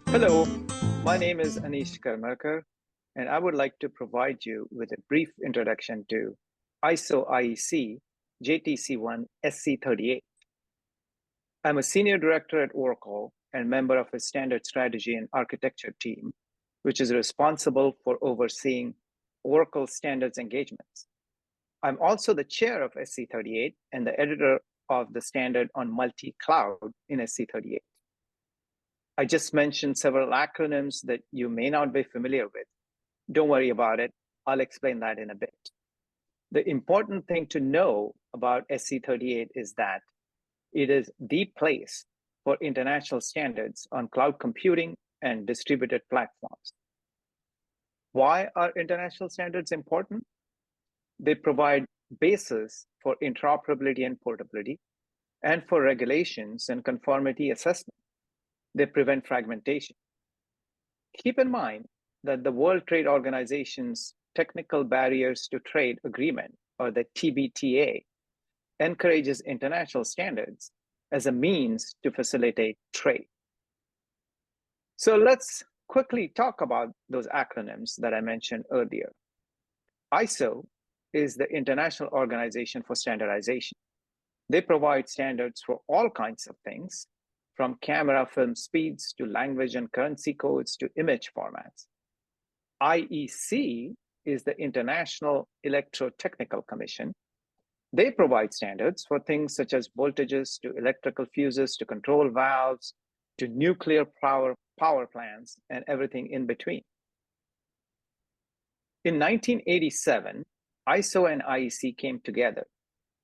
Hello, my name is Anish Karmarkar, and I would like to provide you with a brief introduction to ISO IEC JTC1 SC38. I'm a senior director at Oracle and member of a standard strategy and architecture team, which is responsible for overseeing Oracle standards engagements. I'm also the chair of SC38 and the editor of the standard on multi-cloud in SC38. I just mentioned several acronyms that you may not be familiar with. Don't worry about it. I'll explain that in a bit. The important thing to know about SC38 is that it is the place for international standards on cloud computing and distributed platforms. Why are international standards important? They provide basis for interoperability and portability, and for regulations and conformity assessment. They prevent fragmentation. Keep in mind that the World Trade Organization's Technical Barriers to Trade Agreement, or the TBTA, encourages international standards as a means to facilitate trade. So let's quickly talk about those acronyms that I mentioned earlier. ISO is the International Organization for Standardization. They provide standards for all kinds of things, from camera film speeds to language and currency codes to image formats. IEC is the International Electrotechnical Commission. They provide standards for things such as voltages to electrical fuses to control valves to nuclear power plants and everything in between. In 1987, ISO and IEC came together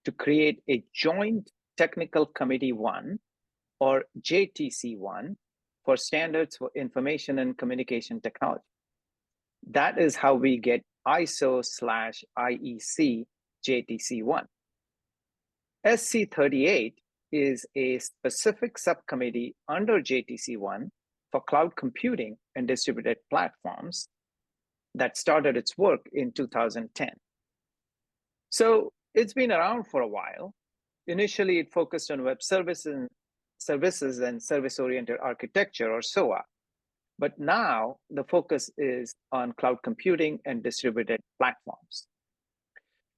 to create a Joint Technical Committee 1, or JTC1, for standards for information and communication technology. That is how we get ISO/IEC JTC1. SC38 is a specific subcommittee under JTC1 for cloud computing and distributed platforms that started its work in 2010. So it's been around for a while. Initially, it focused on web services and service-oriented architecture, or SOA. But now the focus is on cloud computing and distributed platforms.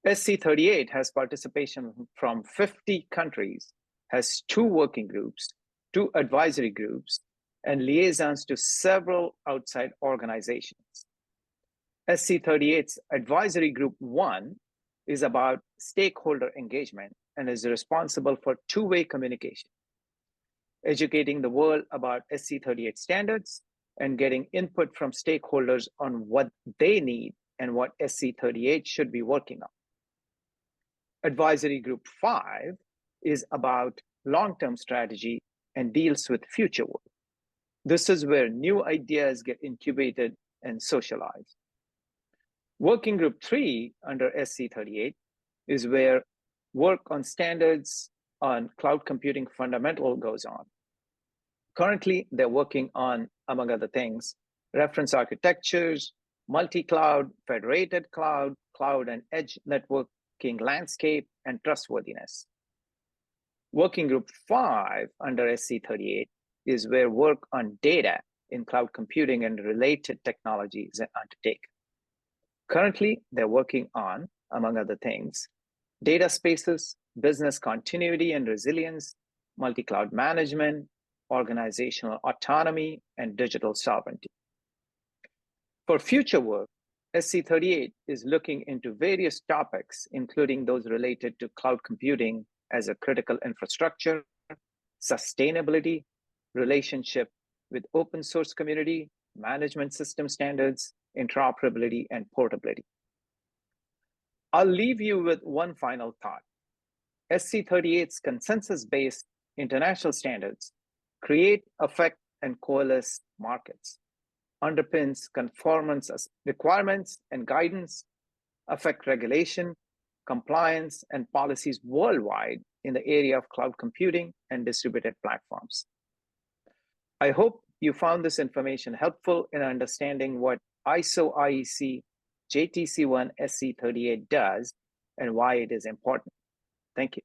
SC38 has participation from 50 countries, has 2 working groups, 2 advisory groups, and liaisons to several outside organizations. SC38's Advisory Group 1 is about stakeholder engagement and is responsible for two-way communication, educating the world about SC38 standards and getting input from stakeholders on what they need and what SC38 should be working on. Advisory Group 5 is about long-term strategy and deals with future work. This is where new ideas get incubated and socialized. Working Group 3 under SC38 is where work on standards on cloud computing fundamental goes on. Currently, they're working on, among other things, reference architectures, multi-cloud, federated cloud, cloud and edge networking landscape, and trustworthiness. Working Group 5 under SC38 is where work on data in cloud computing and related technologies is undertaken. Currently, they're working on, among other things, data spaces, business continuity and resilience, multi-cloud management, organizational autonomy, and digital sovereignty. For future work, SC38 is looking into various topics, including those related to cloud computing as a critical infrastructure, sustainability, relationship with open source community, management system standards, interoperability, and portability. I'll leave you with one final thought. SC38's consensus-based international standards create, affect, and coalesce markets, underpins conformance requirements and guidance, affect regulation, compliance, and policies worldwide in the area of cloud computing and distributed platforms. I hope you found this information helpful in understanding what ISO IEC JTC1 SC38 does and why it is important. Thank you.